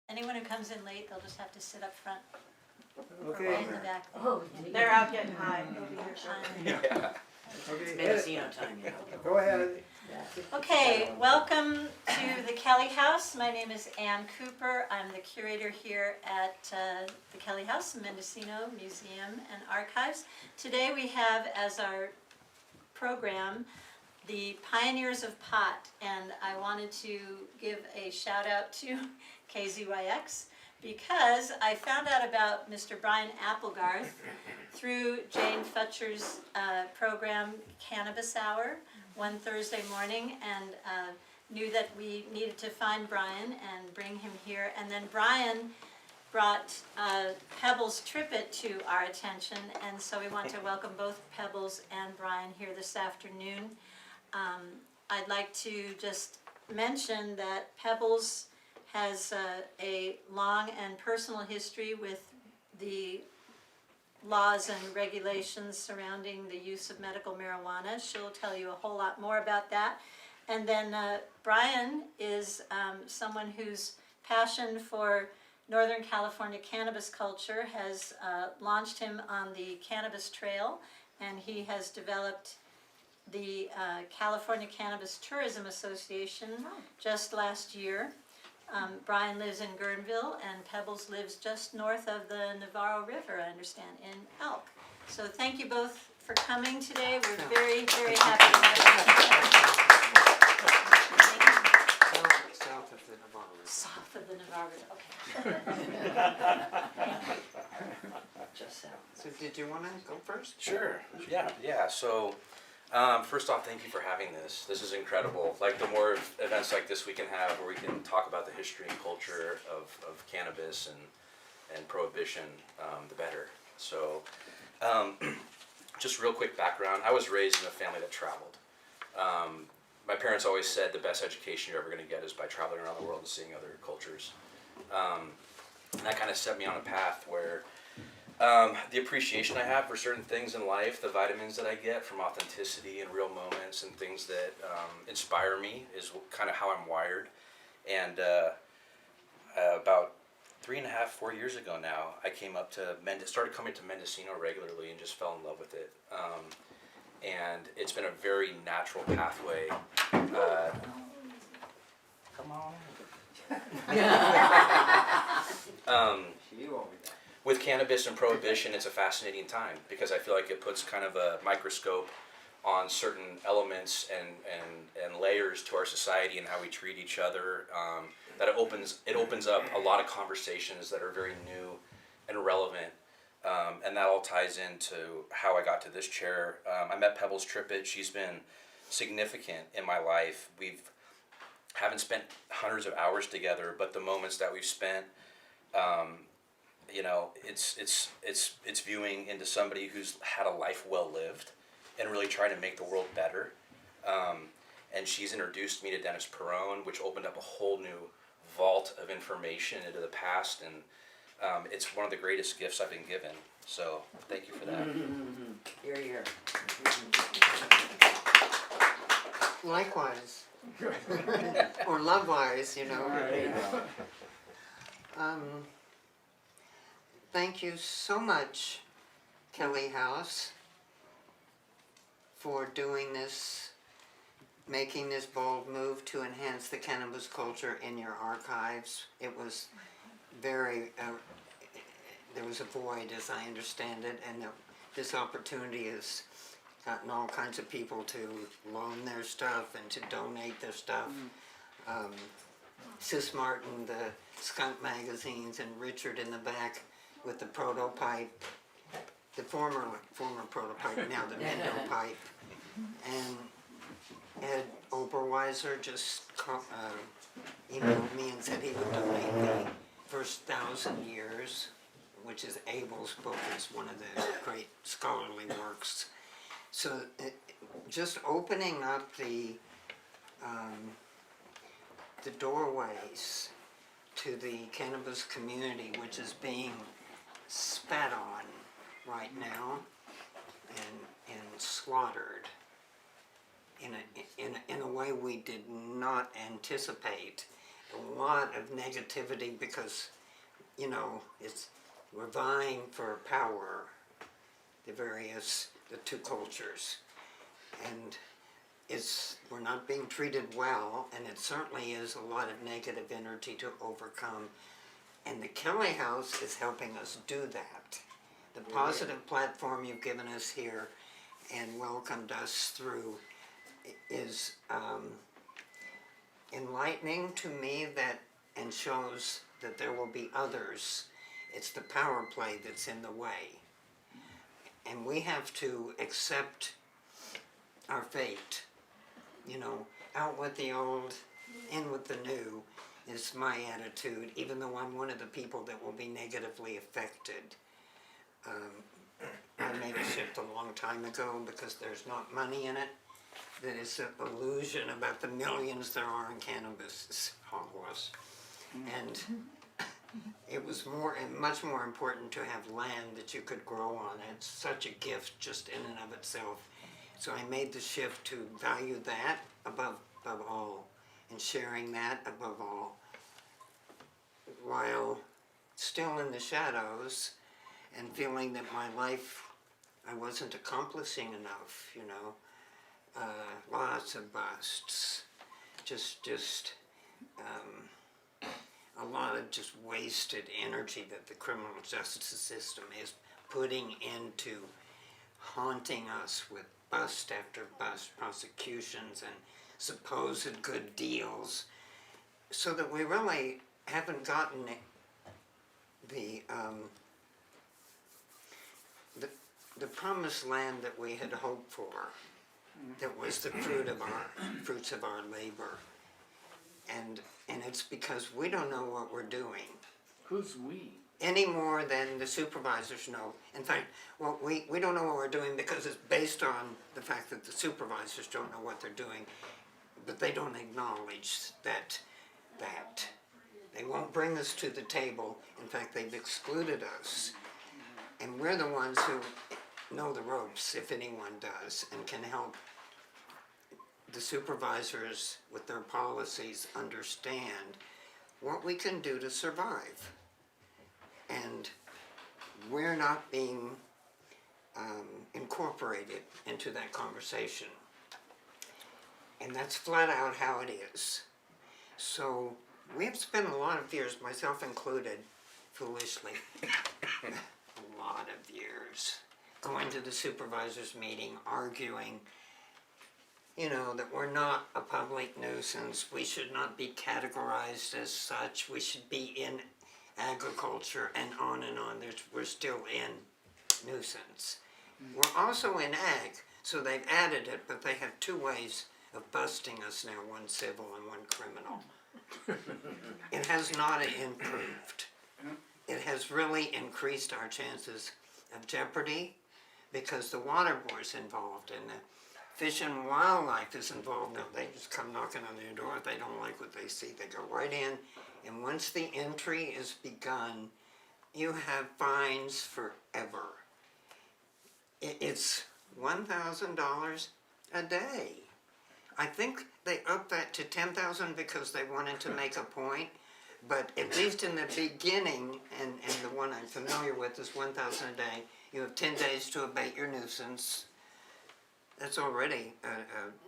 Anyone who comes in late, they'll just have to sit up front or Okay. in the back. Oh, They're out getting high. They'll be here shortly. Yeah. Okay. Mendocino time, you know. Go ahead. Okay, welcome to the Kelly House. My name is Ann Cooper. I'm the curator here at the Kelly House, Mendocino Museum and Archives. Today we have as our program the Pioneers of Pot, and I wanted to give a shout out to KZYX because I found out about Mr. Brian Applegarth through Jane Futcher's program Cannabis Hour one Thursday morning, and knew that we needed to find Brian and bring him here. And then Brian brought Pebbles Trippett to our attention, and so we want to welcome both Pebbles and Brian here this afternoon. I'd like to just mention that Pebbles has a long and personal history with the laws and regulations surrounding the use of medical marijuana. She'll tell you a whole lot more about that. And then Brian is someone whose passion for Northern California cannabis culture has launched him on the cannabis trail, and he has developed the California Cannabis Tourism Association just last year. Brian lives in Guerneville, and Pebbles lives just north of the Navarro River, I understand, in Elk. So thank you both for coming today. We're very, very happy to have you. South of the Navarro River. South of the Navarro River, okay. Just south. So did you want to go first? Sure. Yeah. So, first off, thank you for having this. This is incredible. Like, the more events like this we can have where we can talk about the history and culture of cannabis and prohibition, the better. So, just real quick background. I was raised in a family that traveled. My parents always said the best education you're ever going to get is by traveling around the world and seeing other cultures. And that kind of set me on a path where the appreciation I have for certain things in life, the vitamins that I get from authenticity and real moments and things that inspire me is kind of how I'm wired. And about 3.5, 4 years ago now, I came up to started coming to Mendocino regularly and just fell in love with it. And it's been a very natural pathway. Come on. With cannabis and prohibition, it's a fascinating time because I feel like it puts kind of a microscope on certain elements and layers to our society and how we treat each other. That it opens up a lot of conversations that are very new and relevant, and that all ties into how I got to this chair. I met Pebbles Trippett. She's been significant in my life. Haven't spent hundreds of hours together, but the moments that we've spent, it's viewing into somebody who's had a life well lived and really trying to make the world better. And she's introduced me to Dennis Peron, which opened up a whole new vault of information into the past, and it's one of the greatest gifts I've been given. So thank you for that. Here, here. Likewise. Or love-wise, you know. Thank you so much, Kelly House, for doing this, making this bold move to enhance the cannabis culture in your archives. It was very, there was a void, as I understand it, and this opportunity has gotten all kinds of people to loan their stuff and to donate their stuff. Sis Martin, the Skunk magazines, and Richard in the back with the prototype, the former prototype, now the Mendopipe, and Ed Oberweiser just emailed me and said he would donate the first 1,000 years, which is Abel's book. It's one of the great scholarly works. So just opening up the doorways to the cannabis community, which is being spat on right now and slaughtered in a way we did not anticipate. a lot of negativity because, you know, we're vying for power, the two cultures. And we're not being treated well, and it certainly is a lot of negative energy to overcome. And the Kelly House is helping us do that. The positive platform you've given us here and welcomed us through is enlightening to me, and shows that there will be others. It's the power play that's in the way. And we have to accept our fate. You know, out with the old, in with the new is my attitude, even though I'm one of the people that will be negatively affected. I made a shift a long time ago because there's not money in it. That is an illusion about the millions there are in cannabis. It's hogwash. And it was much more important to have land that you could grow on. It's such a gift just in and of itself. So I made the shift to value that above all, and sharing that above all, while still in the shadows and feeling that my life, I wasn't accomplishing enough, you know. Lots of busts, just a lot of just wasted energy that the criminal justice system is putting into haunting us with bust after bust prosecutions and supposed good deals, so that we really haven't gotten the promised land that we had hoped for, that was the fruits of our labor. And it's because we don't know what we're doing. Who's we? Any more than the supervisors know. In fact, well, we don't know what we're doing because it's based on the fact that the supervisors don't know what they're doing, but they don't acknowledge that they won't bring us to the table. In fact, they've excluded us. And we're the ones who know the ropes, if anyone does, and can help the supervisors with their policies understand what we can do to survive. And we're not being incorporated into that conversation. And that's flat out how it is. So we've spent a lot of years, myself included, foolishly, a lot of years, going to the supervisors meeting, arguing, you know, that we're not a public nuisance, we should not be categorized as such, we should be in agriculture, and on and on. We're still in nuisance. We're also in ag, so they've added it, but they have two ways of busting us now, one civil and one criminal. It has not improved. It has really increased our chances of jeopardy because the water board's involved and the Fish and Wildlife is involved. Now they just come knocking on your door. If they don't like what they see, they go right in. And once the entry is begun, you have fines forever. It's $1,000 a day. I think they upped that to $10,000 because they wanted to make a point. But at least in the beginning, and the one I'm familiar with is $1,000 a day. You have 10 days to abate your nuisance. That's already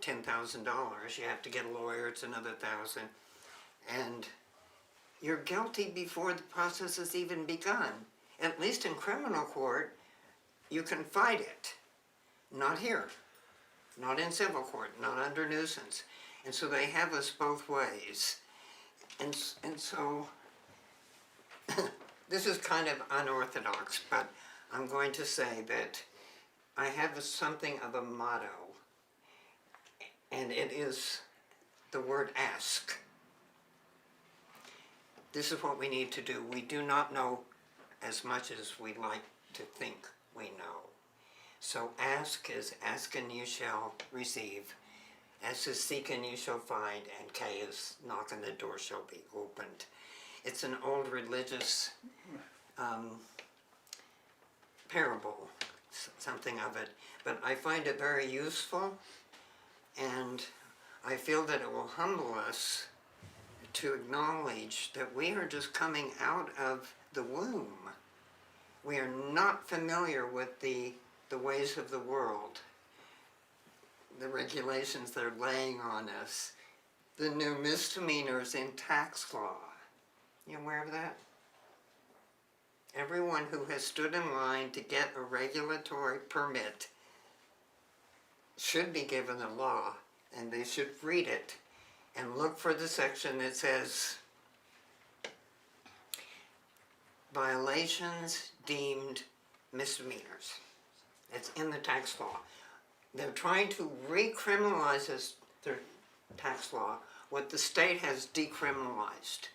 $10,000. You have to get a lawyer, it's another $1,000. And you're guilty before the process has even begun. At least in criminal court, you can fight it. Not here. Not in civil court, not under nuisance. And so they have us both ways. And so, this is kind of unorthodox, but I'm going to say that I have something of a motto, and it is the word ask. This is what we need to do. We do not know as much as we like to think we know. So ask is ask and you shall receive. S is seek and you shall find, and K is knock and the door shall be opened. It's an old religious parable, something of it, but I find it very useful, and I feel that it will humble us to acknowledge that we are just coming out of the womb. We are not familiar with the ways of the world, the regulations they're laying on us, the new misdemeanors in tax law. You aware of that? Everyone who has stood in line to get a regulatory permit should be given a law, and they should read it and look for the section that says violations deemed misdemeanors. It's in the tax law. They're trying to recriminalize their tax law what the state has decriminalized.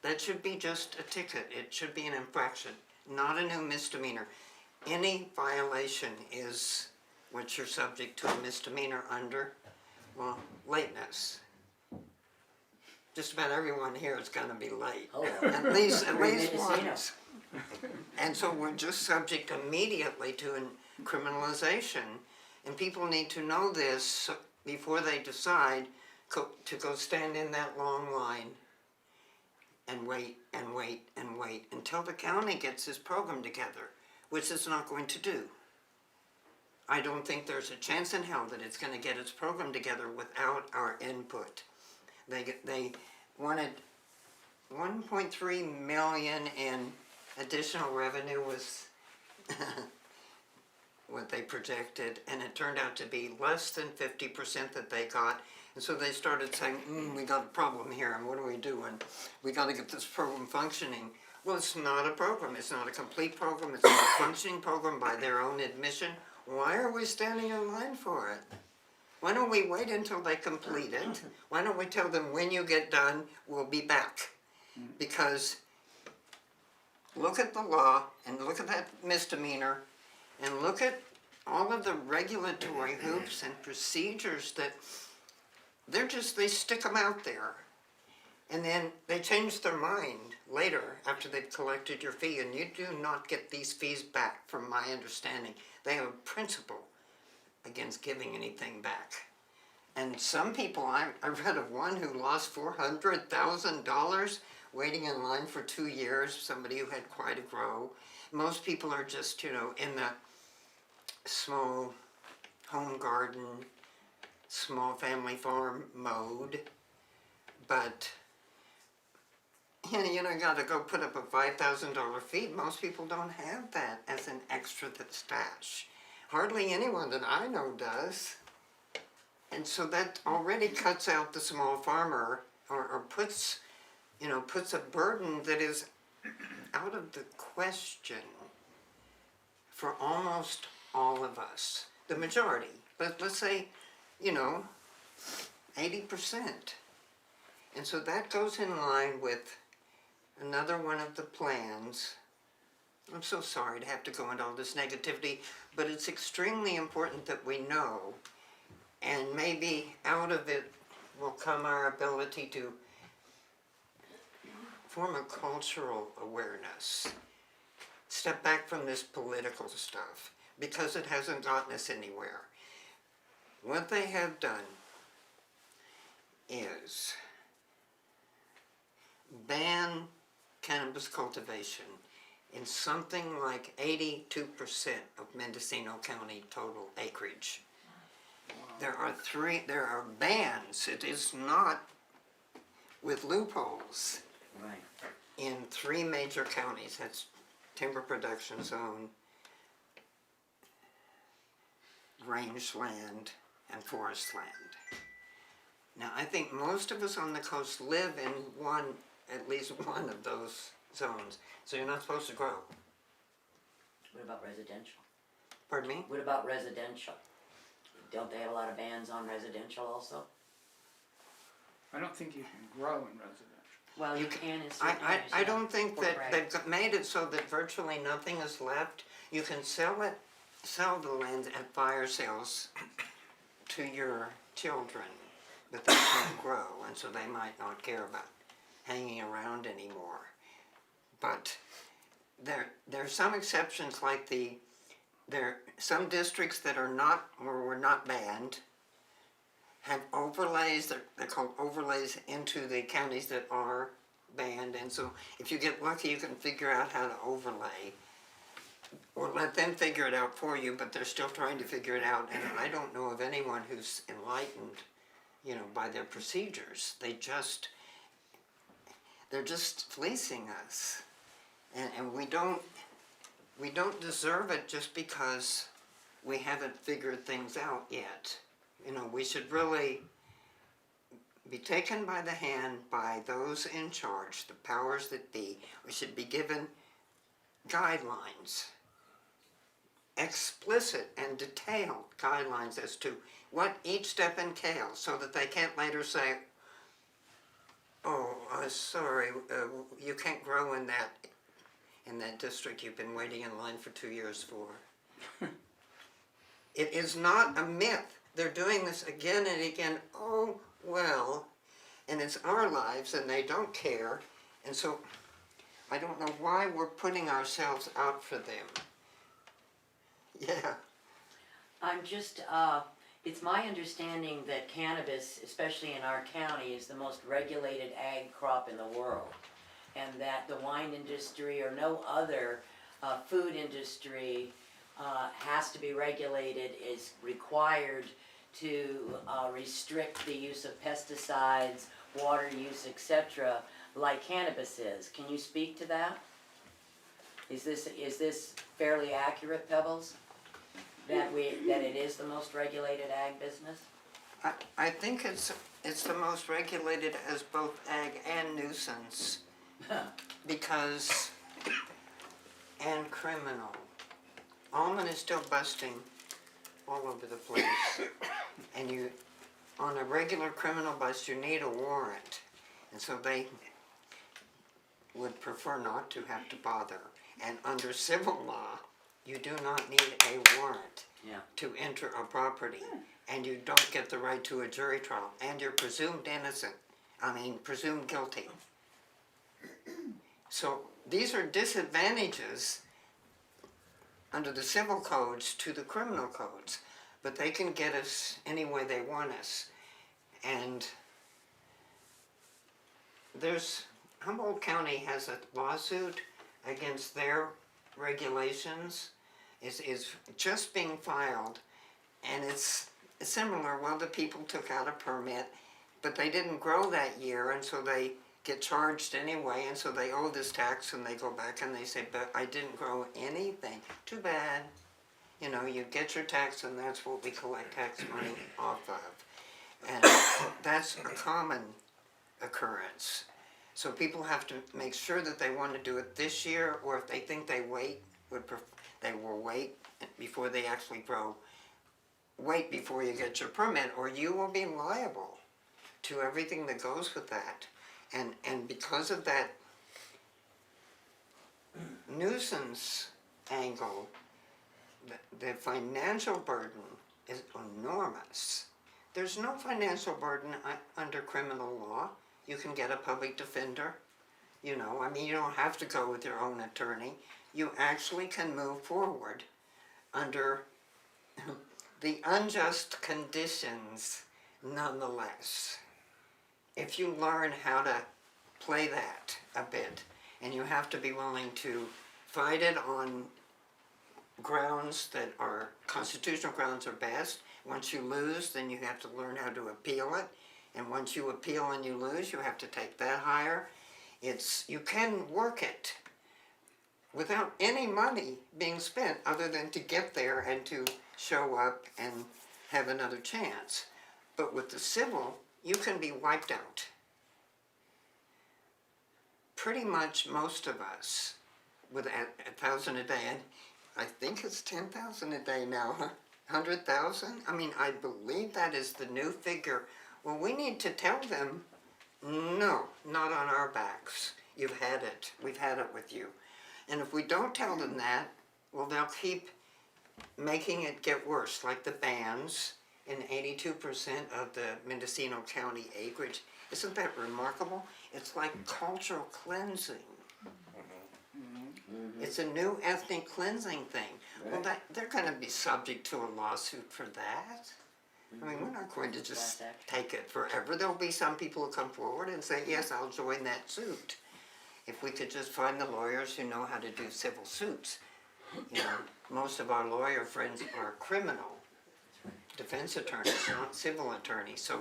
That should be just a ticket. It should be an infraction, not a new misdemeanor. Any violation is what you're subject to a misdemeanor under, well, lateness. Just about everyone here is gonna be late. Oh, At least Mendocino. once. And so we're just subject immediately to criminalization. And people need to know this before they decide to go stand in that long line and wait and wait and wait until the county gets this program together, which it's not going to do. I don't think there's a chance in hell that it's gonna get its program together without our input. They wanted 1.3 million in additional revenue was what they projected, and it turned out to be less than 50% that they got. And so they started saying, we got a problem here, and what do we do? And we got to get this program functioning. Well, it's not a program. It's not a complete program. It's not a functioning program by their own admission. Why are we standing in line for it? Why don't we wait until they complete it? Why don't we tell them, when you get done, we'll be back? Because look at the law, and look at that misdemeanor, and look at all of the regulatory hoops and procedures that they stick them out there. And then they change their mind later after they've collected your fee, and you do not get these fees back, from my understanding. They have a principle against giving anything back. And some people, I read of one who lost $400,000 waiting in line for 2 years, somebody who had quite a grow. Most people are just, in the small home garden, small family farm mode. But, you got to go put up a $5,000 fee. Most people don't have that as an extra stash. Hardly anyone that I know does. And so that already cuts out the small farmer, or puts a burden that is out of the question for almost all of us. The majority, but let's say, 80%. And so that goes in line with another one of the plans. I'm so sorry to have to go into all this negativity, but it's extremely important that we know, and maybe out of it will come our ability to form a cultural awareness. Step back from this political stuff, because it hasn't gotten us anywhere. What they have done is ban cannabis cultivation in something like 82% of Mendocino County total acreage. There are bans. It is not with loopholes. Right. In 3 major counties. That's timber production zone, rangeland, and forest land. Now, I think most of us on the coast live in at least one of those zones, so you're not supposed to grow. What about residential? Pardon me? What about residential? Don't they have a lot of bans on residential also? I don't think you can grow in residential. Well, you can in certain areas. I don't think that Right. they've made it so that virtually nothing is left. You can sell the land at fire sales to your children, but they can't grow, and so they might not care about hanging around anymore. But there are some exceptions, like there are some districts that are not, or were not banned, have overlays, they're called overlays into the counties that are banned, and so if you get lucky, you can figure out how to overlay. Or let them figure it out for you, but they're still trying to figure it out, and I don't know of anyone who's enlightened, you know, by their procedures. They're just fleecing us. And we don't deserve it just because we haven't figured things out yet. You know, we should really be taken by the hand by those in charge, the powers that be. We should be given guidelines, explicit and detailed guidelines as to what each step entails, so that they can't later say, oh, sorry, you can't grow in that district you've been waiting in line for 2 years for. It is not a myth. They're doing this again and again. Oh, well, and it's our lives and they don't care. And so I don't know why we're putting ourselves out for them. Yeah. I'm just, it's my understanding that cannabis, especially in our county, is the most regulated ag crop in the world. And that the wine industry or no other food industry has to be regulated, is required to restrict the use of pesticides, water use, etc., like cannabis is. Can you speak to that? Is this fairly accurate, Pebbles? That it is the most regulated ag business? I think it's the most regulated as both ag and nuisance. Because, and criminal. Almond is still busting all over the place. And you, on a regular criminal bust, you need a warrant. And so they would prefer not to have to bother. And under civil law, you do not need a warrant to enter a property. And you don't get the right to a jury trial. And you're presumed innocent. Presumed guilty. So these are disadvantages under the civil codes to the criminal codes, but they can get us any way they want us. And Humboldt County has a lawsuit against their regulations. Is just being filed, and it's similar. Well, the people took out a permit, but they didn't grow that year, and so they get charged anyway, and so they owe this tax, and they go back and they say, but I didn't grow anything. Too bad. You know, you get your tax, and that's what we collect tax money off of. And that's a common occurrence. So people have to make sure that they want to do it this year, or if they think they will wait before they actually grow. Wait before you get your permit, or you will be liable to everything that goes with that. And because of that nuisance angle, the financial burden is enormous. There's no financial burden under criminal law. You can get a public defender. You know, you don't have to go with your own attorney. You actually can move forward under the unjust conditions nonetheless. If you learn how to play that a bit, and you have to be willing to fight it on grounds that are constitutional grounds are best. Once you lose, then you have to learn how to appeal it, and once you appeal and you lose, you have to take that higher. You can work it without any money being spent other than to get there and to show up and have another chance. But with the civil, you can be wiped out. Pretty much most of us, with 1,000 a day, and I think it's 10,000 a day now, 100,000? I believe that is the new figure. Well, we need to tell them, no, not on our backs. You've had it. We've had it with you. And if we don't tell them that, well, they'll keep making it get worse, like the bans in 82% of the Mendocino County acreage. Isn't that remarkable? It's like cultural cleansing. It's a new ethnic cleansing thing. Well, they're going to be subject to a lawsuit for that. I mean, we're not going to just Class action. take it forever. There'll be some people who come forward and say, yes, I'll join that suit. If we could just find the lawyers who know how to do civil suits. You know, most of our lawyer friends are criminal defense attorneys, not civil attorneys. So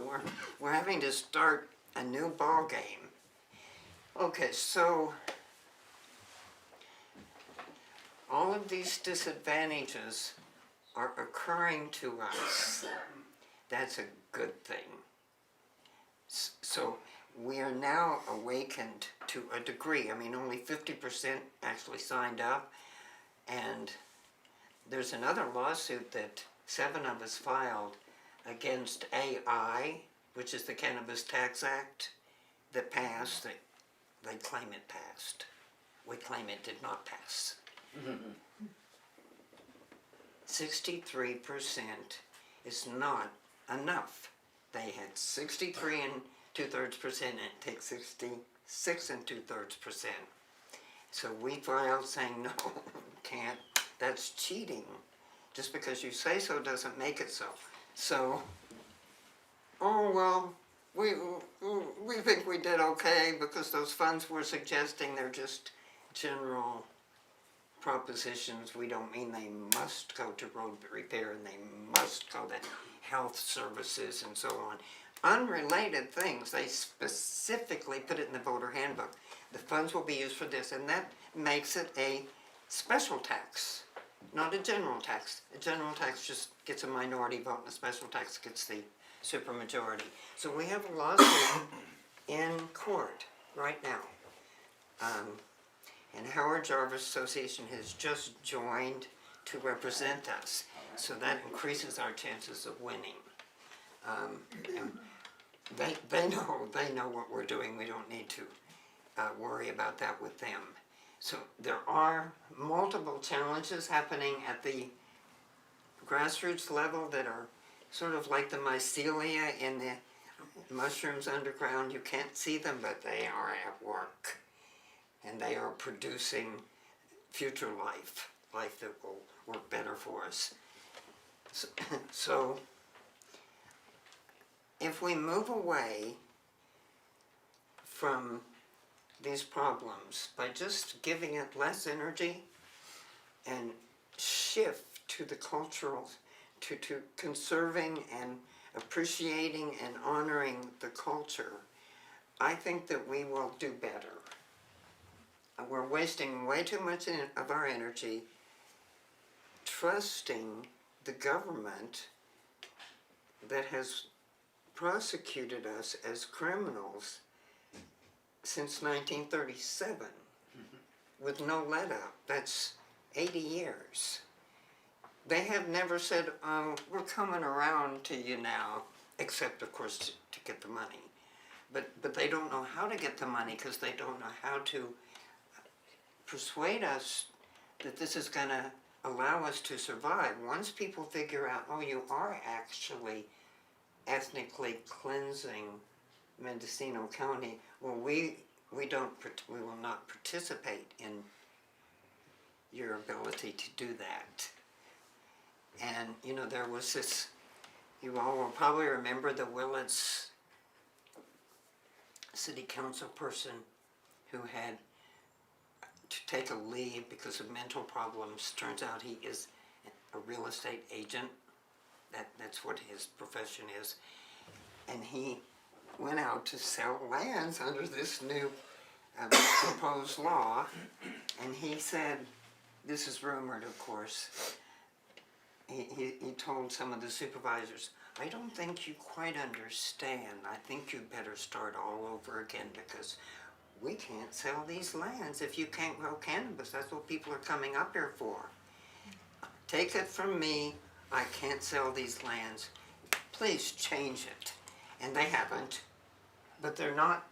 we're having to start a new ball game. Okay, so all of these disadvantages are occurring to us. That's a good thing. So we are now awakened to a degree. I mean, only 50% actually signed up, and there's another lawsuit that 7 of us filed against AI, which is the Cannabis Tax Act that passed. They claim it passed. We claim it did not pass. 63% is not enough. They had 63 and 2/3%, and it takes 66 and 2/3%. So we filed saying, no, can't, that's cheating. Just because you say so doesn't make it so. So, oh well, we think we did okay because those funds we're suggesting, they're just general propositions. We don't mean they must go to road repair and they must go to health services and so on. Unrelated things, they specifically put it in the voter handbook. The funds will be used for this, and that makes it a special tax, not a general tax. A general tax just gets a minority vote, and a special tax gets the supermajority. So we have a lawsuit in court right now. And Howard Jarvis Association has just joined to represent us. So that increases our chances of winning. And they know what we're doing. We don't need to worry about that with them. So there are multiple challenges happening at the grassroots level that are sort of like the mycelia in the mushrooms underground. You can't see them, but they are at work. And they are producing future life that will work better for us. So if we move away from these problems by just giving it less energy and shift to the cultural, to conserving and appreciating and honoring the culture, I think that we will do better. We're wasting way too much of our energy trusting the government that has prosecuted us as criminals since 1937 with no let up. That's 80 years. They have never said, oh, we're coming around to you now, except of course to get the money. But they don't know how to get the money because they don't know how to persuade us that this is going to allow us to survive. Once people figure out, oh, you are actually ethnically cleansing Mendocino County, well, we will not participate in your ability to do that. And you know, there was this, you all will probably remember the Willits city council person who had to take a leave because of mental problems. Turns out he is a real estate agent. That's what his profession is. And he went out to sell lands under this new proposed law. And he said, this is rumored of course, he told some of the supervisors, I don't think you quite understand. I think you better start all over again because we can't sell these lands if you can't grow cannabis. That's what people are coming up here for. Take it from me, I can't sell these lands. Please change it. And they haven't. But they're not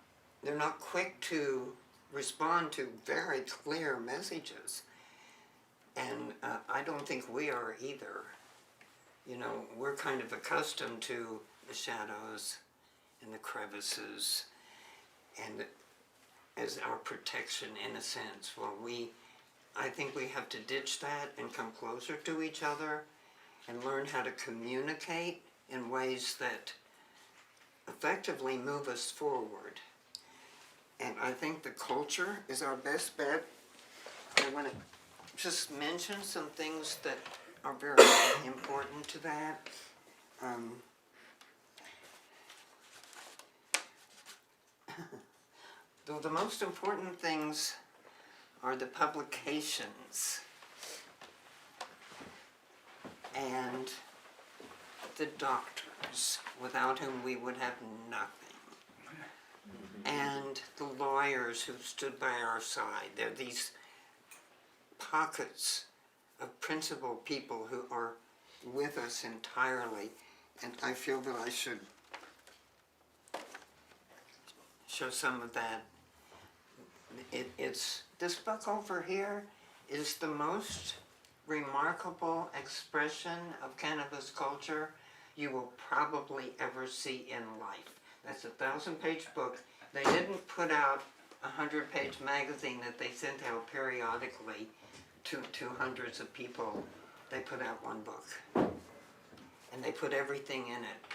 quick to respond to very clear messages. And I don't think we are either. You know, we're kind of accustomed to the shadows and the crevices and as our protection in a sense. Well, I think we have to ditch that and come closer to each other and learn how to communicate in ways that effectively move us forward. And I think the culture is our best bet. I want to just mention some things that are very important to that. Though the most important things are the publications and the doctors, without whom we would have nothing, and the lawyers who stood by our side. There are these pockets of principled people who are with us entirely, and I feel that I should show some of that. It's this book over here is the most remarkable expression of cannabis culture you will probably ever see in life. That's a 1,000-page book. They didn't put out a 100-page magazine that they sent out periodically to hundreds of people. They put out one book, and they put everything in it.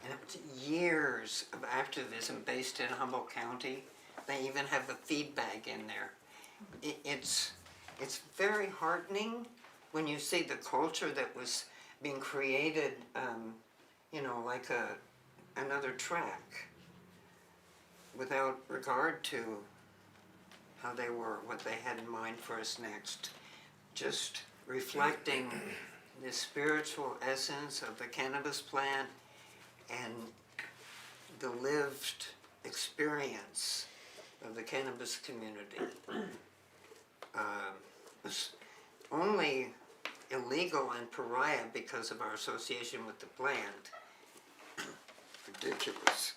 And it was years of activism based in Humboldt County. They even have a feed bag in there. It's very heartening when you see the culture that was being created, like another track, without regard to how they were, what they had in mind for us next. Just reflecting the spiritual essence of the cannabis plant and the lived experience of the cannabis community. It's only illegal and pariah because of our association with the plant. Ridiculous.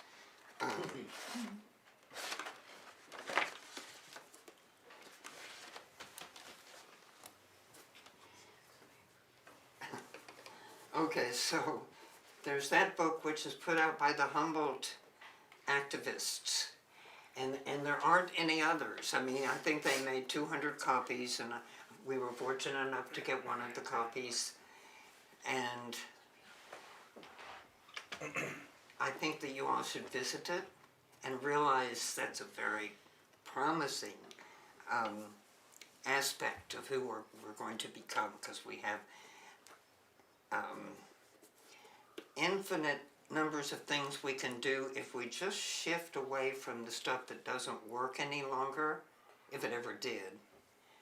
Okay, so there's that book which is put out by the Humboldt activists, and there aren't any others. I mean, I think they made 200 copies, and we were fortunate enough to get one of the copies, and I think that you all should visit it and realize that's a very promising aspect of who we're going to become, because we have infinite numbers of things we can do if we just shift away from the stuff that doesn't work any longer, if it ever did.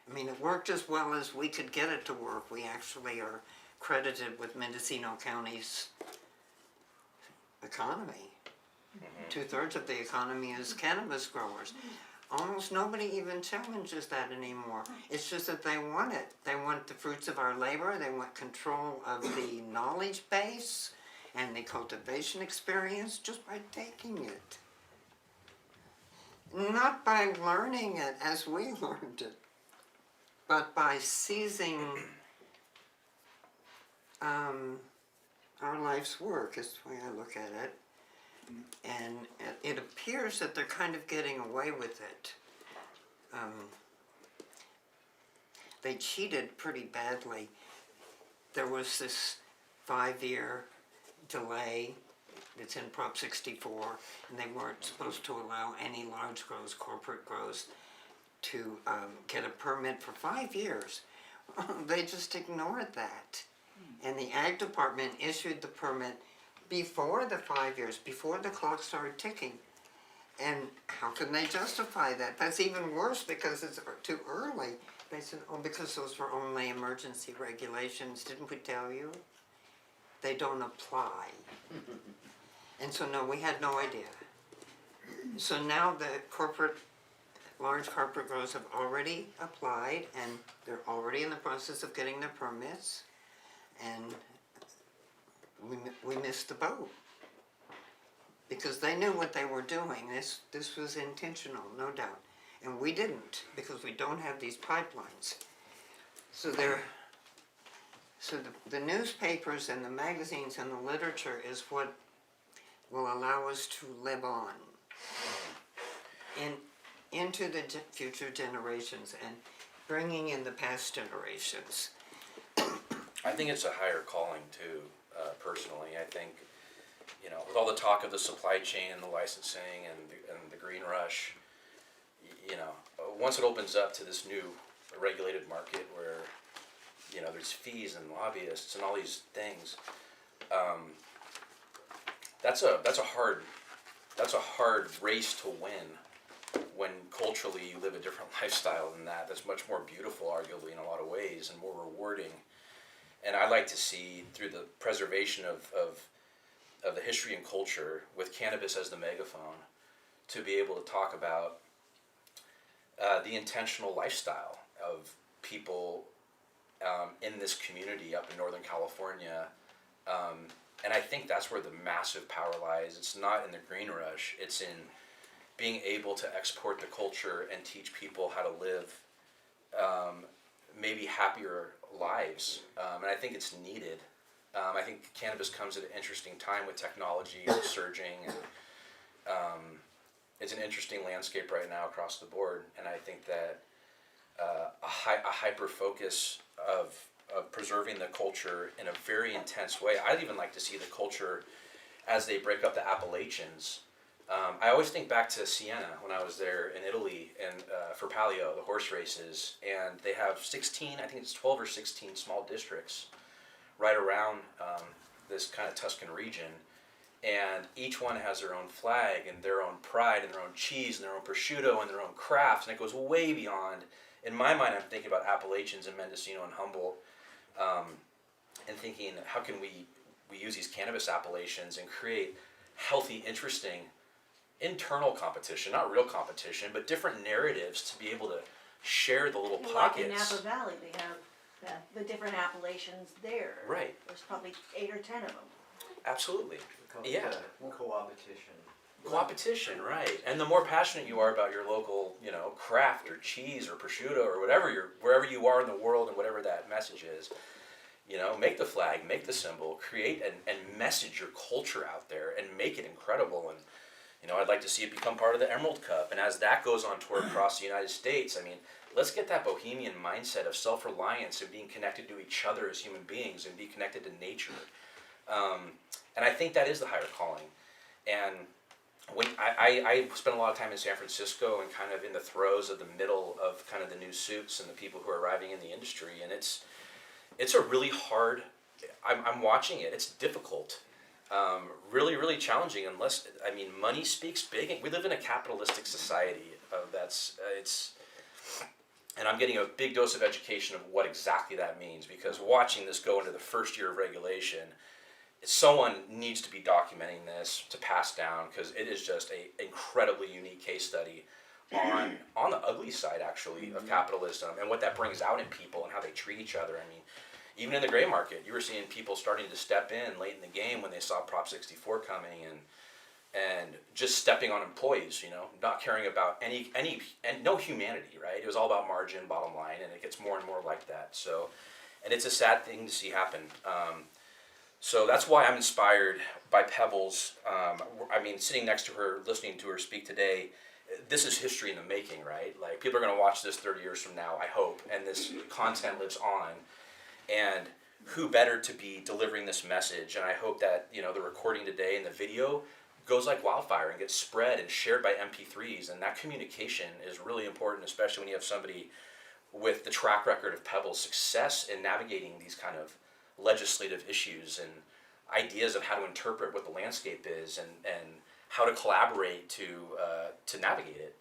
I mean, it worked as well as we could get it to work. We actually are credited with Mendocino County's economy. 2/3 of the economy is cannabis growers. Almost nobody even challenges that anymore. It's just that they want it. They want the fruits of our labor. They want control of the knowledge base and the cultivation experience just by taking it. Not by learning it as we learned it, but by seizing our life's work, is the way I look at it. And it appears that they're kind of getting away with it. They cheated pretty badly. There was this 5-year delay that's in Prop 64, and they weren't supposed to allow any large grows, corporate grows, to get a permit for 5 years. They just ignored that. And the Ag Department issued the permit before the 5 years, before the clock started ticking. And how can they justify that? That's even worse because it's too early. They said, oh, because those were only emergency regulations. Didn't we tell you? They don't apply. And so no, we had no idea. So now the large corporate grows have already applied, and they're already in the process of getting their permits. And we missed the boat because they knew what they were doing. This was intentional, no doubt, and we didn't because we don't have these pipelines. So the newspapers and the magazines and the literature is what will allow us to live on into the future generations and bringing in the past generations. I think it's a higher calling too, personally. I think all the talk of the supply chain and the licensing and the green rush, you know, once it opens up to this new regulated market where, you know, there's fees and lobbyists and all these things, that's a hard race to win when culturally you live a different lifestyle than that. That's much more beautiful, arguably, in a lot of ways, and more rewarding. And I like to see, through the preservation of the history and culture, with cannabis as the megaphone, to be able to talk about the intentional lifestyle of people in this community up in Northern California. And I think that's where the massive power lies. It's not in the green rush, it's in being able to export the culture and teach people how to live maybe happier lives. And I think it's needed. I think cannabis comes at an interesting time with technology surging, and it's an interesting landscape right now across the board. And I think that a hyper focus of preserving the culture in a very intense way. I'd even like to see the culture as they break up the Appalachians. I always think back to Siena when I was there in Italy and for Palio, the horse races, and they have 16, I think it's 12 or 16 small districts right around this kind of Tuscan region, and each one has their own flag and their own pride and their own cheese and their own prosciutto and their own crafts, and it goes way beyond. In my mind, I'm thinking about Appalachians and Mendocino and Humboldt, and thinking, how can we use these cannabis appellations and create healthy, interesting internal competition, not real competition, but different narratives to be able to share the little Like in pockets. Napa Valley, they have the different appellations there. Right. There's probably 8 or 10 of them. Absolutely. Call Yeah. it co-opetition. Competition, right? And the more passionate you are about your local, you know, craft or cheese or prosciutto or wherever you are in the world and whatever that message is, you know, make the flag, make the symbol, create and message your culture out there and make it incredible. And, you know, I'd like to see it become part of the Emerald Cup. And as that goes on tour across the United States, I mean, let's get that bohemian mindset of self-reliance and being connected to each other as human beings and be connected to nature. And I think that is the higher calling. And when I spent a lot of time in San Francisco and kind of in the throes of the middle of kind of the new suits and the people who are arriving in the industry, and it's a really hard. I'm watching it. It's difficult, really, really challenging. Unless, I mean, money speaks big. We live in a capitalistic society. And I'm getting a big dose of education of what exactly that means, because watching this go into the first year of regulation, someone needs to be documenting this to pass down, because it is just a incredibly unique case study on the ugly side, actually, of capitalism and what that brings out in people and how they treat each other. I mean, even in the gray market, you were seeing people starting to step in late in the game when they saw Prop 64 coming, and just stepping on employees, you know, not caring about any and no humanity, right? It was all about margin, bottom line, and it gets more and more like that. So, and it's a sad thing to see happen. So that's why I'm inspired by Pebbles. I mean, sitting next to her, listening to her speak today, this is history in the making, right? Like, people are going to watch this 30 years from now, I hope, and this content lives on. And who better to be delivering this message? And I hope that, you know, the recording today and the video goes like wildfire and gets spread and shared by MP3s. And that communication is really important, especially when you have somebody with the track record of Pebbles' success in navigating these kind of legislative issues and ideas of how to interpret what the landscape is, and how to collaborate to navigate it.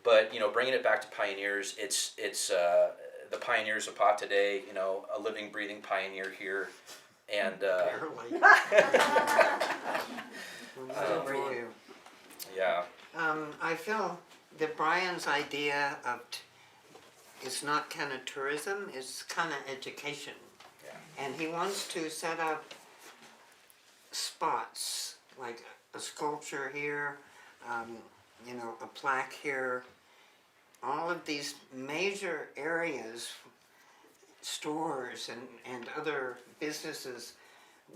But, you know, bringing it back to pioneers, it's the pioneers of pot today, you know, a living, breathing pioneer here, and Barely. For you. yeah, I feel that Brian's idea of it's not kind of tourism, it's kind of education. yeah, And he wants to set up spots, like a sculpture here, you know, a plaque here. All of these major areas, stores and other businesses,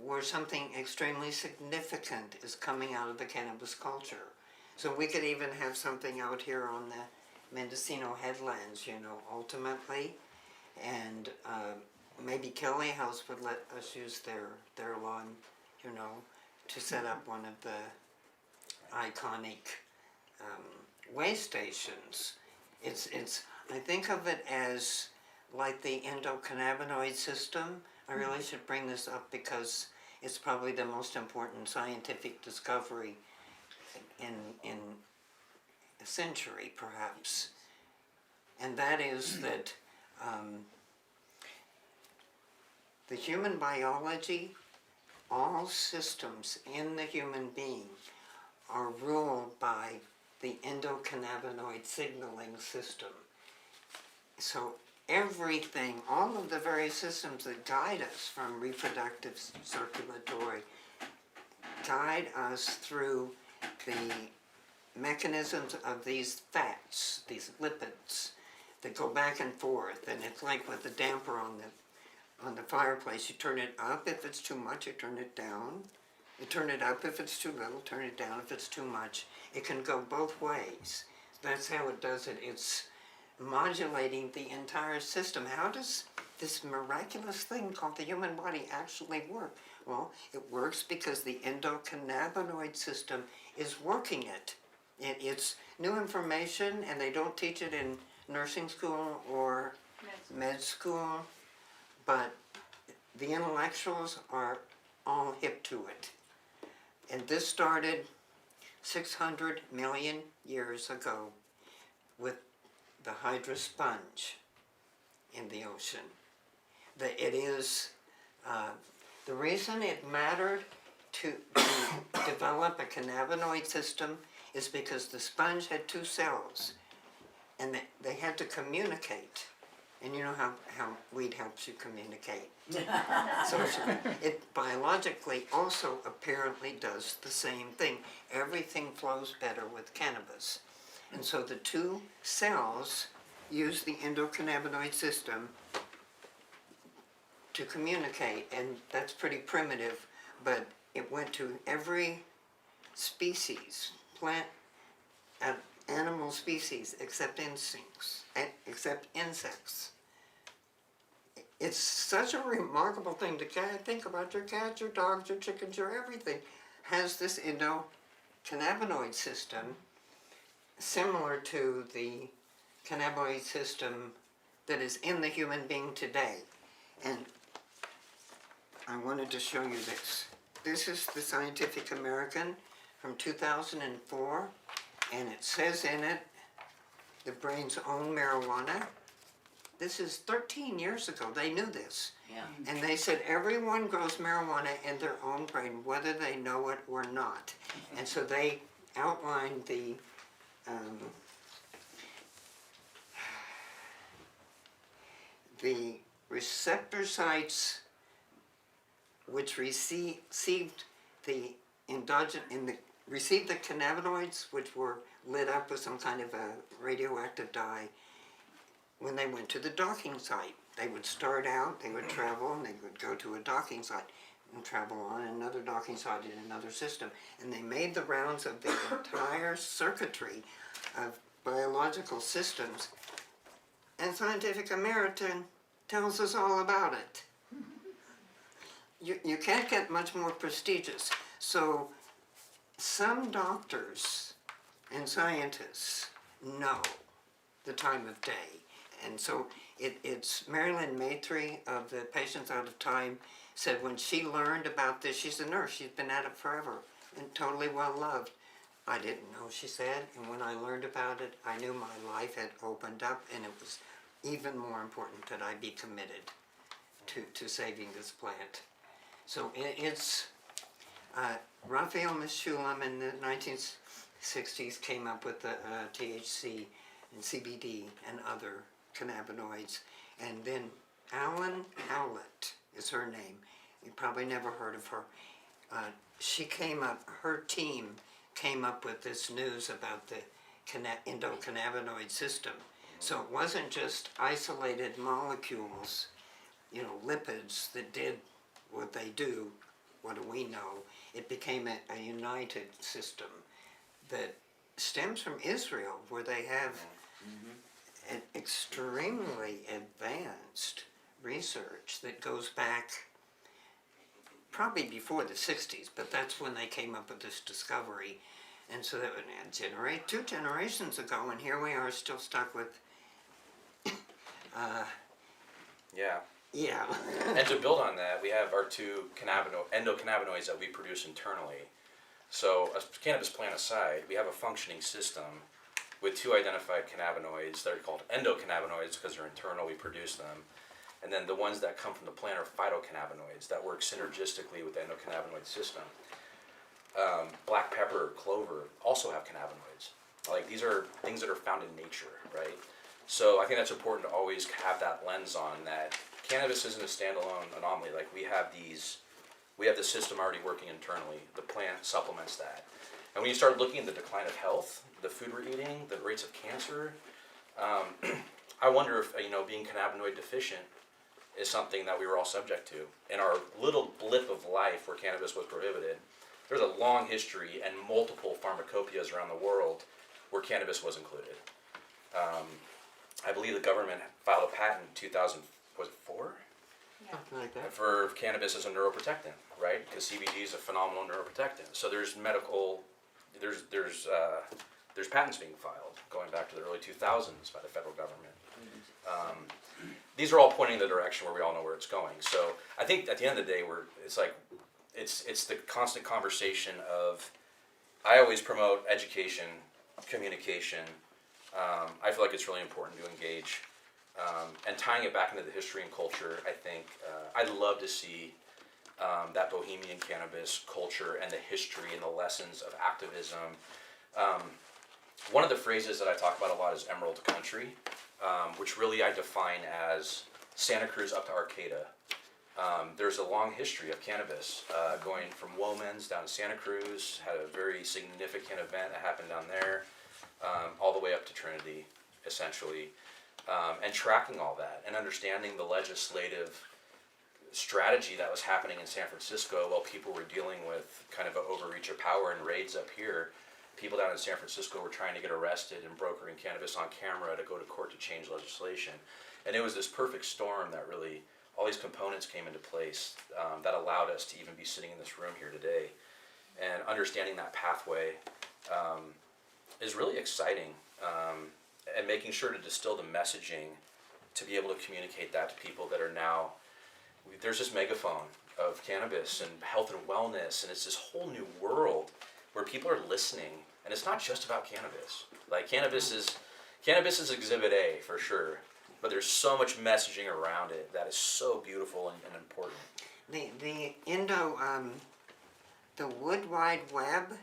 where something extremely significant is coming out of the cannabis culture. So we could even have something out here on the Mendocino headlands, you know, ultimately. And maybe Kelly House would let us use their lawn, you know, to set up one of the iconic way stations. I think of it as like the endocannabinoid system. I really should bring this up because it's probably the most important scientific discovery in a century, perhaps. And that is that the human biology, all systems in the human being are ruled by the endocannabinoid signaling system. So everything, all of the various systems that guide us from reproductive, circulatory, guide us through the mechanisms of these fats, these lipids that go back and forth. And it's like with the damper on the fireplace. You turn it up if it's too much, you turn it down. You turn it up if it's too little, turn it down if it's too much. It can go both ways. That's how it does it. It's modulating the entire system. How does this miraculous thing called the human body actually work? Well, it works because the endocannabinoid system is working it. It's new information, and they don't teach it in nursing school or med school, but the intellectuals are all hip to it. And this started 600 million years ago with the hydra sponge in the ocean. It is the reason it mattered to develop a cannabinoid system is because the sponge had two cells, and they had to communicate. And you know how weed helps you communicate. Socially. It biologically also apparently does the same thing. Everything flows better with cannabis. And so the two cells use the endocannabinoid system to communicate, and that's pretty primitive, but it went to every species, plant, animal species, except insects. It's such a remarkable thing to think about. Your cats, your dogs, your chickens, your everything has this endocannabinoid system similar to the cannabinoid system that is in the human being today. And I wanted to show you this. This is the Scientific American from 2004, and it says in it, the brain's own marijuana. This is 13 years ago. They knew this. Yeah. And they said everyone grows marijuana in their own brain, whether they know it or not. And so they outlined the receptor sites which received the received the cannabinoids, which were lit up with some kind of a radioactive dye when they went to the docking site. They would start out, they would travel, and they would go to a docking site and travel on another docking site in another system. And they made the rounds of the entire circuitry of biological systems. And Scientific American tells us all about it. You can't get much more prestigious. So some doctors and scientists know the time of day. And so it's Marilyn Maitre of the Patients Out of Time said when she learned about this, she's a nurse, she's been at it forever and totally well loved. I didn't know, she said, and when I learned about it, I knew my life had opened up, and it was even more important that I be committed to saving this plant. So it's Raphael Mechoulam in the 1960s came up with the THC and CBD and other cannabinoids. And then Alan Howlett is her name. You probably never heard of her. Her team came up with this news about the endocannabinoid system. So it wasn't just isolated molecules, lipids that did what they do. What do we know? It became a united system that stems from Israel, where they have an extremely advanced research that goes back probably before the 60s, but that's when they came up with this discovery. And so that would generate 2 generations ago, and here we are still stuck with, Yeah. yeah. And to build on that, we have our 2 endocannabinoids that we produce internally. So, a cannabis plant aside, we have a functioning system with 2 identified cannabinoids that are called endocannabinoids because they're internal, we produce them. And then the ones that come from the plant are phytocannabinoids that work synergistically with the endocannabinoid system. Black pepper, clover also have cannabinoids. Like, these are things that are found in nature, right? So I think that's important to always have that lens on that cannabis isn't a standalone anomaly. Like, we have the system already working internally. The plant supplements that. And when you start looking at the decline of health, the food we're eating, the rates of cancer, I wonder if, being cannabinoid deficient is something that we were all subject to. In our little blip of life where cannabis was prohibited, there's a long history and multiple pharmacopoeias around the world where cannabis was included. I believe the government filed a patent in 2004 Something like that. for cannabis as a neuroprotectant, right? Because CBD is a phenomenal neuroprotectant. So there's there's patents being filed going back to the early 2000s by the federal government. These are all pointing in the direction where we all know where it's going. So I think at the end of the day, it's the constant conversation of, I always promote education, communication. I feel like it's really important to engage, and tying it back into the history and culture. I think I'd love to see that bohemian cannabis culture and the history and the lessons of activism. One of the phrases that I talk about a lot is Emerald Country, which really I define as Santa Cruz up to Arcata. There's a long history of cannabis, going from Womans down to Santa Cruz, had a very significant event that happened down there, all the way up to Trinity, essentially, and tracking all that and understanding the legislative strategy that was happening in San Francisco while people were dealing with kind of an overreach of power and raids up here. People down in San Francisco were trying to get arrested and brokering cannabis on camera to go to court to change legislation. And it was this perfect storm that really, all these components came into place that allowed us to even be sitting in this room here today. And understanding that pathway is really exciting, and making sure to distill the messaging to be able to communicate that to people that are now, there's this megaphone of cannabis and health and wellness, and it's this whole new world where people are listening, and it's not just about cannabis. Like, cannabis is exhibit A for sure, but there's so much messaging around it that is so beautiful and important. The Wood Wide Web,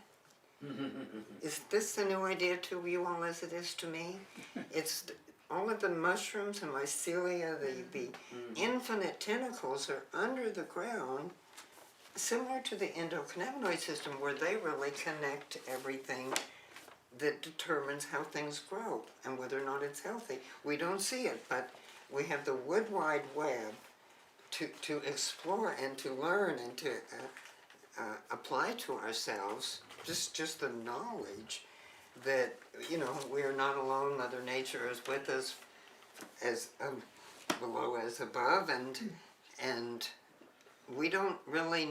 is this a new idea to you all as it is to me? It's all of the mushrooms and mycelia, the infinite tentacles are under the ground, similar to the endocannabinoid system, where they really connect everything that determines how things grow and whether or not it's healthy. We don't see it, but we have the Wood Wide Web to explore and to learn and to apply to ourselves just the knowledge that, we are not alone. Mother Nature is with us, as below as above, and we don't really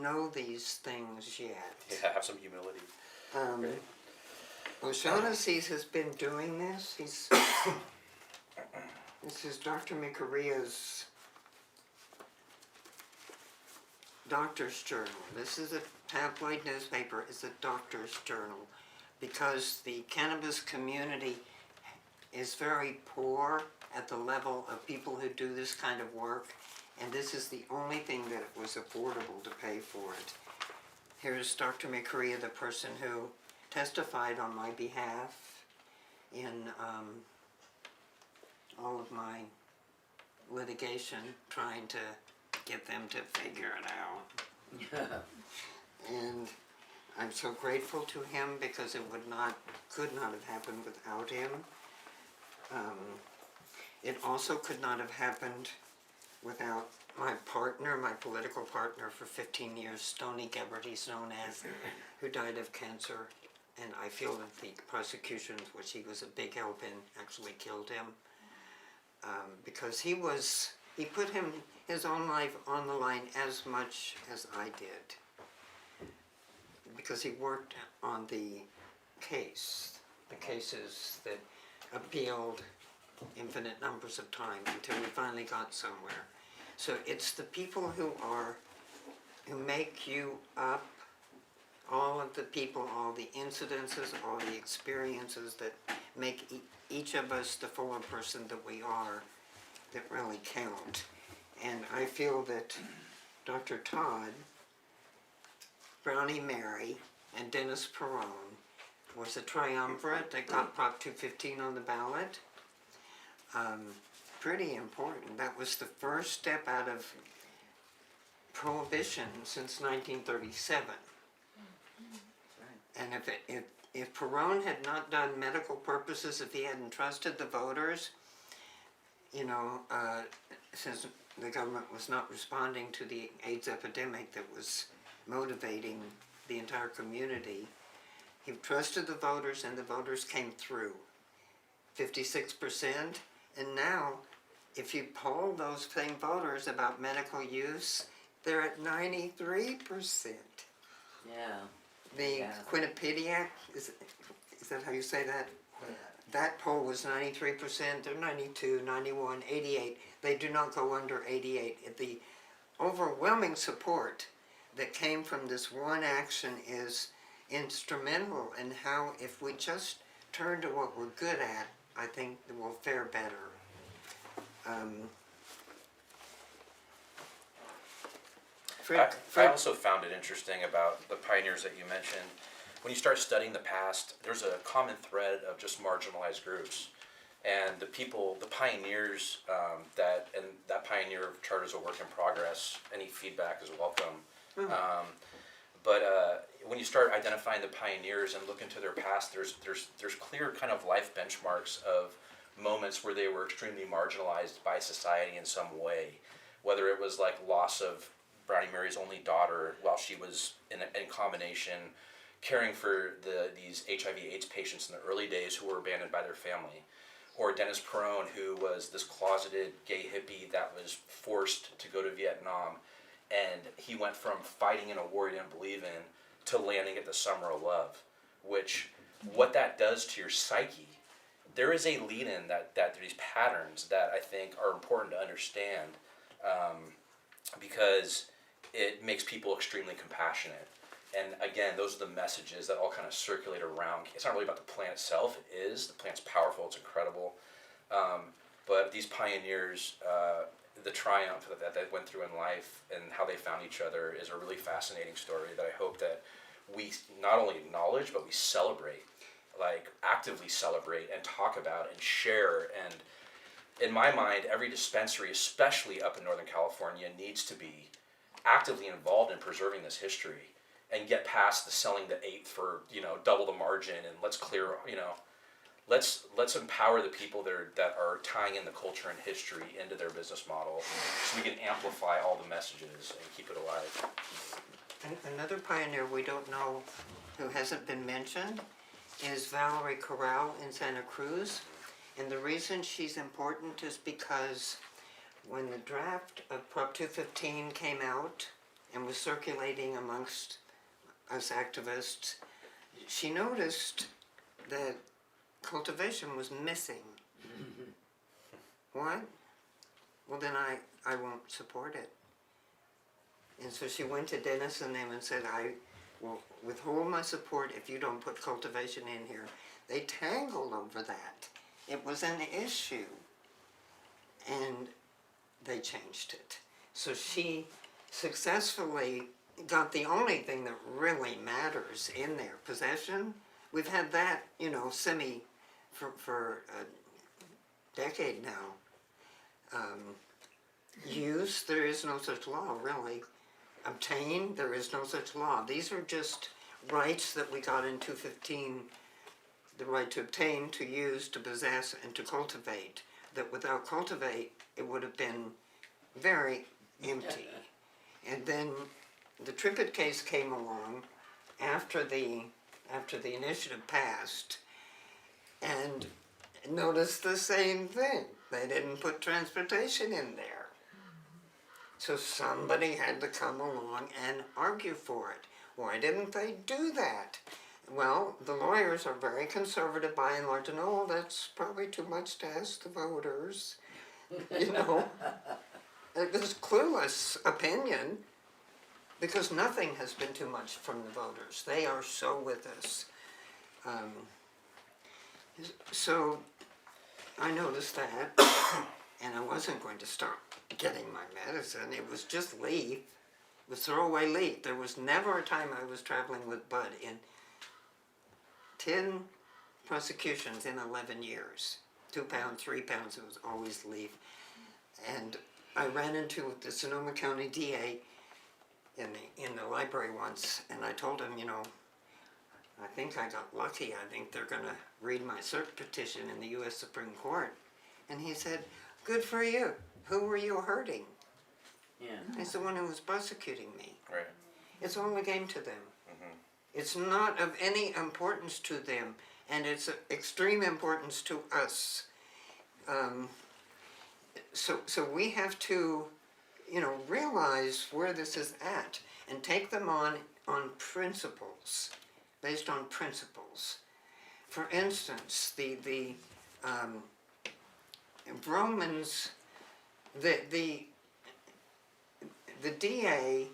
know these things yet. Yeah, have some humility. O'Shaughnessy has been doing this. This is Dr. Mikuria's Doctor's Journal. This is a tabloid newspaper. It's a doctor's journal because the cannabis community is very poor at the level of people who do this kind of work, and this is the only thing that was affordable to pay for it. Here's Dr. Mikuria, the person who testified on my behalf in all of my litigation, trying to get them to figure it out. And I'm so grateful to him because it could not have happened without him. It also could not have happened without my partner, my political partner for 15 years, Stony Gebert, he's known as, who died of cancer. And I feel that the prosecutions, which he was a big help in, actually killed him. Because he his own life on the line as much as I did. Because he worked on the cases that appealed infinite numbers of times until we finally got somewhere. So it's the people who make you up, all of the people, all the incidences, all the experiences that make each of us the fuller person that we are, that really count. And I feel that Dr. Todd, Brownie Mary, and Dennis Perone was a triumvirate that got Prop 215 on the ballot. Pretty important. That was the first step out of prohibition since 1937. And if Perone had not done medical purposes, if he hadn't trusted the voters, since the government was not responding to the AIDS epidemic that was motivating the entire community, he trusted the voters and the voters came through. 56%, and now if you poll those same voters about medical use, they're at 93%. Yeah. The Yeah. Quinnipiac, is that how you say that? That poll was 93%, they're 92, 91, 88. They do not go under 88. The overwhelming support that came from this one action is instrumental in how, if we just turn to what we're good at, I think we'll fare better. I also found it interesting about the pioneers that you mentioned. When you start studying the past, there's a common thread of just marginalized groups. And the people, the pioneers, that pioneer chart is a work in progress. Any feedback is welcome. But when you start identifying the pioneers and look into their past, there's clear kind of life benchmarks of moments where they were extremely marginalized by society in some way. Whether it was like loss of Brownie Mary's only daughter while she was in combination caring for these HIV/AIDS patients in the early days who were abandoned by their family, or Dennis Perone, who was this closeted gay hippie that was forced to go to Vietnam, and he went from fighting in a war he didn't believe in to landing at the Summer of Love, which what that does to your psyche. There is a lead-in that these patterns that I think are important to understand, because it makes people extremely compassionate. And again, those are the messages that all kind of circulate around. It's not really about the plant itself. It is. The plant's powerful. It's incredible. But these pioneers, the triumph that they went through in life and how they found each other is a really fascinating story that I hope that we not only acknowledge, but we celebrate, like actively celebrate and talk about and share. And in my mind, every dispensary, especially up in Northern California, needs to be actively involved in preserving this history and get past the selling the eighth for, double the margin, and let's clear, let's empower the people that are tying in the culture and history into their business model so we can amplify all the messages and keep it alive. Another pioneer we don't know who hasn't been mentioned is Valerie Corral in Santa Cruz. And the reason she's important is because when the draft of Prop 215 came out and was circulating amongst us activists, she noticed that cultivation was missing. What? Well, then I won't support it. And so she went to Dennis and them and said, I will withhold my support if you don't put cultivation in here. They tangled over that. It was an issue. And they changed it. So she successfully got the only thing that really matters in there, possession. We've had that, semi for a decade now. Use, there is no such law, really. Obtain, there is no such law. These are just rights that we got in 215, the right to obtain, to use, to possess, and to cultivate. That without cultivate, it would have been very empty. And then the Trippett case came along after the initiative passed, and noticed the same thing. They didn't put transportation in there. So somebody had to come along and argue for it. Why didn't they do that? Well, the lawyers are very conservative by and large, and oh, that's probably too much to ask the voters. You know, it was clueless opinion, because nothing has been too much from the voters. They are so with us. So I noticed that, and I wasn't going to start getting my medicine. It was just leaf. It was throwaway leaf. There was never a time I was traveling with Bud in 10 prosecutions in 11 years. 2 pounds, 3 pounds, it was always leaf. And I ran into the Sonoma County DA in the library once, and I told him, you know, I think I got lucky. I think they're going to read my cert petition in the U.S. Supreme Court. And he said, good for you. Who were you hurting? Yeah. It's the one who was prosecuting me. Right. It's all a game to them. It's not of any importance to them, and it's of extreme importance to us. So we have to, you know, realize where this is at and take them on principles, based on principles. For instance, the Romans, the DA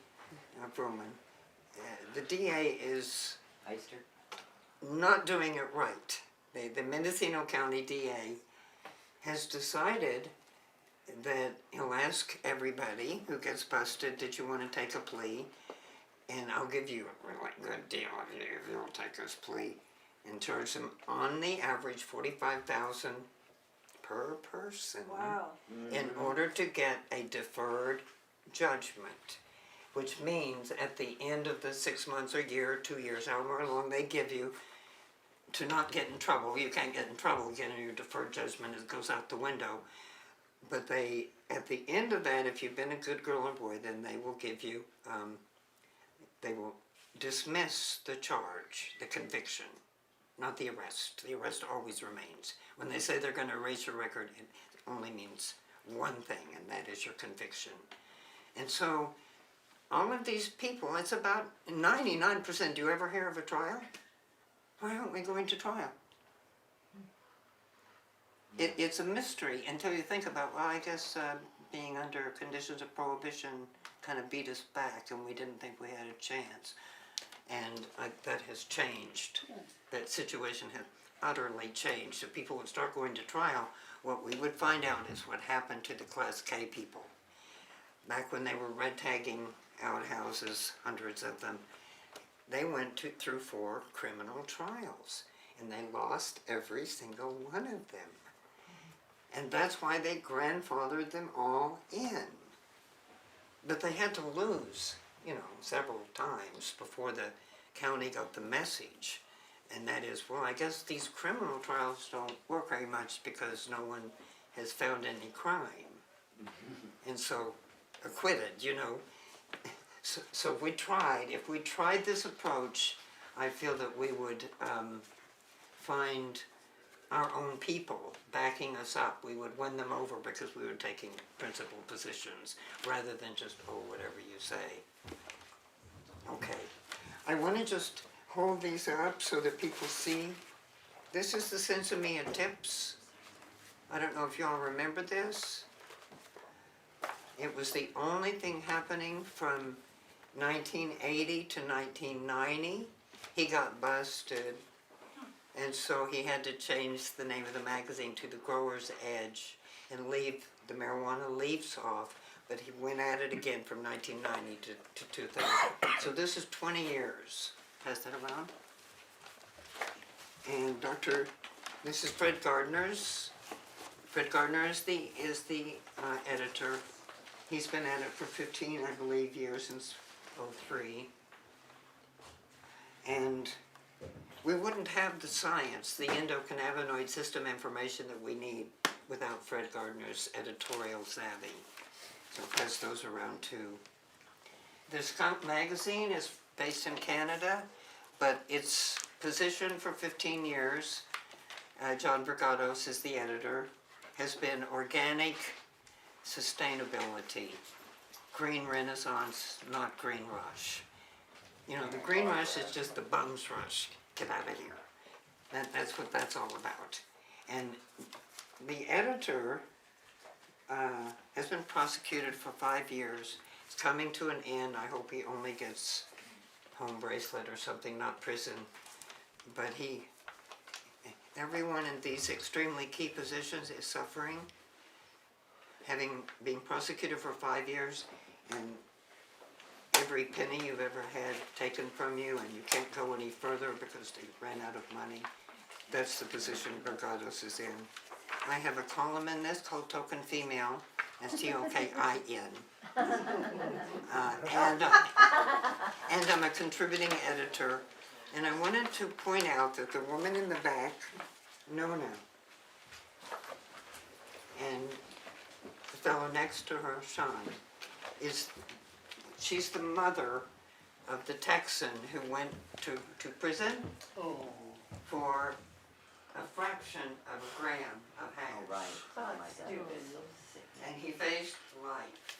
of Roman, the DA is Heister? not doing it right. The Mendocino County DA has decided that he'll ask everybody who gets busted, did you want to take a plea? And I'll give you a really good deal if you'll take this plea. And charge them on the average $45,000 per person. Wow. In order to get a deferred judgment, which means at the end of the 6 months or year, 2 years, however long they give you, to not get in trouble. You can't get in trouble again, and your deferred judgment goes out the window. But they, at the end of that, if you've been a good girl or boy, then they will give you, they will dismiss the charge, the conviction, not the arrest. The arrest always remains. When they say they're going to erase your record, it only means one thing, and that is your conviction. And so, all of these people, it's about 99%. Do you ever hear of a trial? Why aren't we going to trial? It's a mystery until you think about, well, I guess being under conditions of prohibition kind of beat us back, and we didn't think we had a chance. And that has changed. That situation has utterly changed. If people would start going to trial, what we would find out is what happened to the Class K people. Back when they were red tagging outhouses, hundreds of them, they went through 4 criminal trials, and they lost every single one of them. And that's why they grandfathered them all in. But they had to lose, you know, several times before the county got the message. And that is, well, I guess these criminal trials don't work very much because no one has found any crime. And so, acquitted, you know. So if we tried this approach, I feel that we would find our own people backing us up. We would win them over because we were taking principal positions rather than just, oh, whatever you say. Okay. I want to just hold these up so that people see. This is the Sensimilla Tips. I don't know if y'all remember this. It was the only thing happening from 1980 to 1990. He got busted, and so he had to change the name of the magazine to The Grower's Edge and leave the marijuana leaves off, but he went at it again from 1990 to 2000. So this is 20 years. Pass that around. And this is Fred Gardner's. Fred Gardner is the editor. He's been at it for 15, I believe, years, since 2003. And we wouldn't have the science, the endocannabinoid system information that we need without Fred Gardner's editorial savvy. So pass those around too. The Skunk magazine is based in Canada, but it's positioned for 15 years. John Bragados is the editor. Has been organic sustainability. green renaissance, not green rush. You know, the green rush is just the bums rush, get out of here. That's what that's all about. And the editor has been prosecuted for 5 years. It's coming to an end. I hope he only gets home bracelet or something, not prison. But everyone in these extremely key positions is suffering, having been prosecuted for 5 years, and every penny you've ever had taken from you, and you can't go any further because they ran out of money. That's the position Burgados is in. I have a column in this called Token Female, STOKIN. And I'm a contributing editor, and I wanted to point out that the woman in the back, Nona, and the fellow next to her, Sean, she's the mother of the Texan who went to prison for a fraction of a gram of hash. Oh, right. Oh, my God. Stupid. And he faced life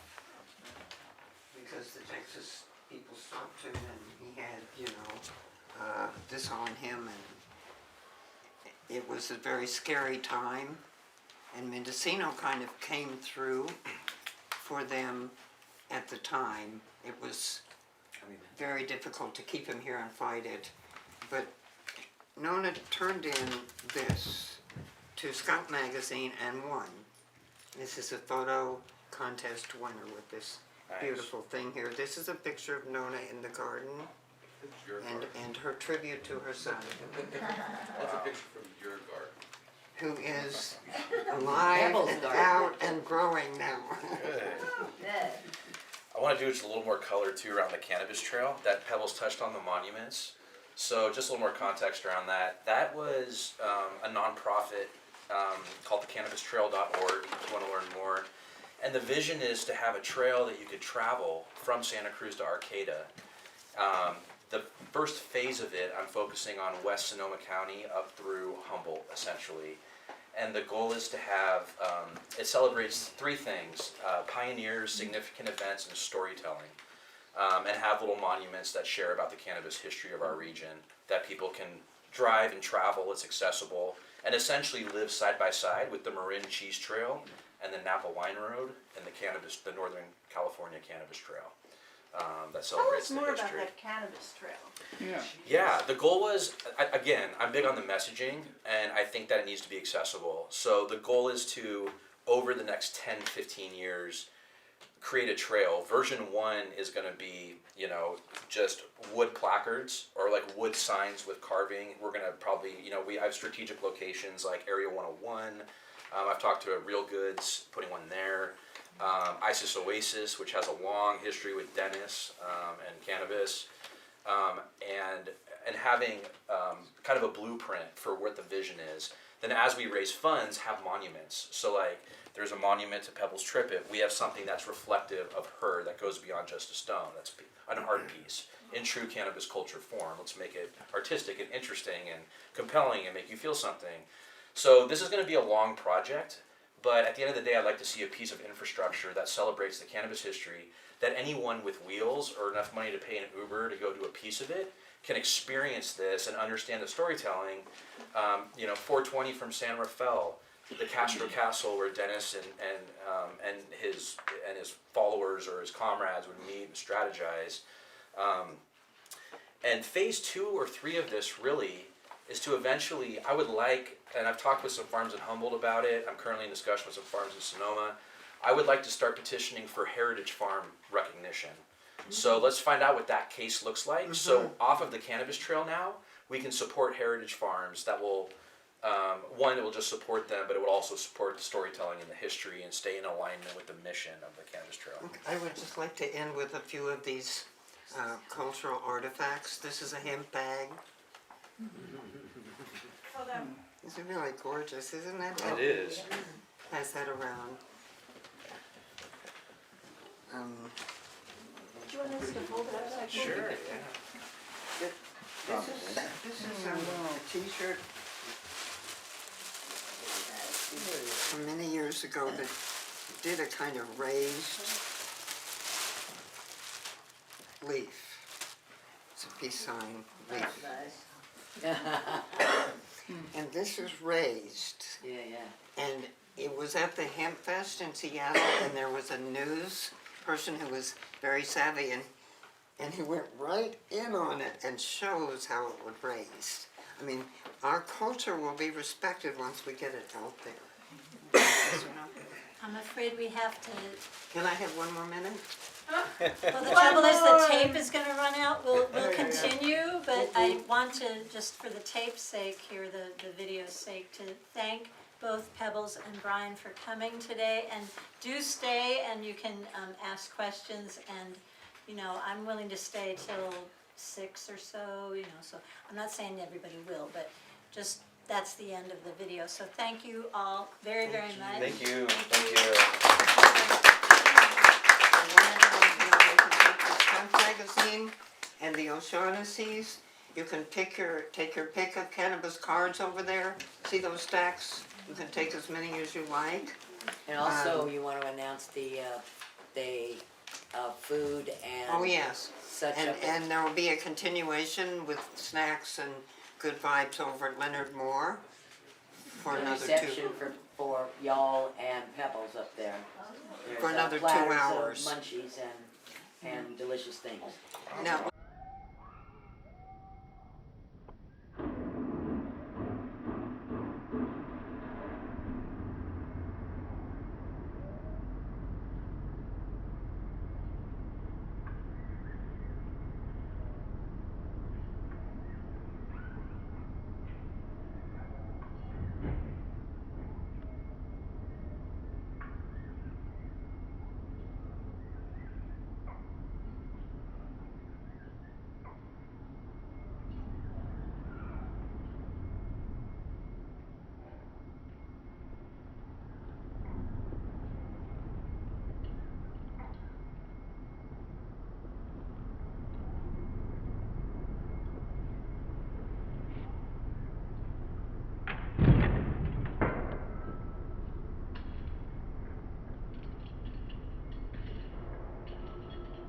because the Texas people stopped him, and he had, this on him, and it was a very scary time. And Mendocino kind of came through for them at the time. It was very difficult to keep him here and fight it. But Nona turned in this to Skunk Magazine and won. This is a photo contest winner with this beautiful thing here. This is a picture of Nona in the garden and her tribute to her son, That's a picture from your garden. who is alive Pebbles and garden. out and growing now. I want to do just a little more color too around the cannabis trail. That Pebbles touched on the monuments. So just a little more context around that. That was a nonprofit called thecannabistrail.org if you want to learn more. And the vision is to have a trail that you could travel from Santa Cruz to Arcata. The first phase of it, I'm focusing on West Sonoma County up through Humboldt, essentially. And the goal is to have, it celebrates three things, pioneers, significant events, and storytelling. And have little monuments that share about the cannabis history of our region, that people can drive and travel, it's accessible, and essentially live side by side with the Marin Cheese Trail and the Napa Wine Road and the Northern California Cannabis Trail. That Tell celebrates us the more about history. that cannabis trail. Yeah. Yeah, the goal was, again, I'm big on the messaging, and I think that it needs to be accessible. So the goal is to, over the next 10, 15 years, create a trail. Version 1 is going to be, just wood placards or like wood signs with carving. We're going to probably, I have strategic locations like Area 101. I've talked to Real Goods, putting one there. Isis Oasis, which has a long history with Dennis and cannabis, and having kind of a blueprint for what the vision is. Then as we raise funds, have monuments. So like there's a monument to Pebbles Trippett. We have something that's reflective of her that goes beyond just a stone. That's an art piece in true cannabis culture form. Let's make it artistic and interesting and compelling and make you feel something. So this is going to be a long project. But at the end of the day, I'd like to see a piece of infrastructure that celebrates the cannabis history, that anyone with wheels or enough money to pay an Uber to go do a piece of it can experience this and understand the storytelling. 420 from San Rafael, the Castro Castle where Dennis and his followers or his comrades would meet and strategize. And phase 2 or 3 of this really is to eventually, I would like, and I've talked with some farms in Humboldt about it, I'm currently in discussion with some farms in Sonoma, I would like to start petitioning for heritage farm recognition. So let's find out what that case looks like. So off of the cannabis trail now, we can support heritage farms that will, one, it will just support them, but it will also support the storytelling and the history and stay in alignment with the mission of the cannabis trail. I would just like to end with a few of these cultural artifacts. This is a hemp bag. So that, These are really gorgeous, isn't that? It is. Pass that around. do you want us to hold it up so I can? Sure, yeah. This is a T-shirt from many years ago that did a kind of raised leaf. It's a peace sign leaf. Nice. And this is raised. Yeah. And it was at the Hemp Fest in Seattle, and there was a news person who was very savvy, and he went right in on it and shows how it was raised. I mean, our culture will be respected once we get it out there. I'm afraid we have to, Can I have one more minute? well, the trouble is the tape is gonna run out. We'll continue, but I want to, just for the tape's sake here, the video's sake, to thank both Pebbles and Brian for coming today. And do stay, and you can ask questions, and, you know, I'm willing to stay till 6 or so, you know, so I'm not saying everybody will, but just, that's the end of the video. So thank you all very, very much. Thank you. Skunk Magazine and the O'Shaughnessy's. You can take your pick of cannabis cards over there. See those stacks? You can take as many as you like. And also, you want to announce the food and Oh, yes. such And, of it. and there will be a continuation with snacks and good vibes over at Leonard Moore for An another reception two. for y'all and Pebbles up there. There's, For another 2 platters of hours. Munchies and delicious things. Now,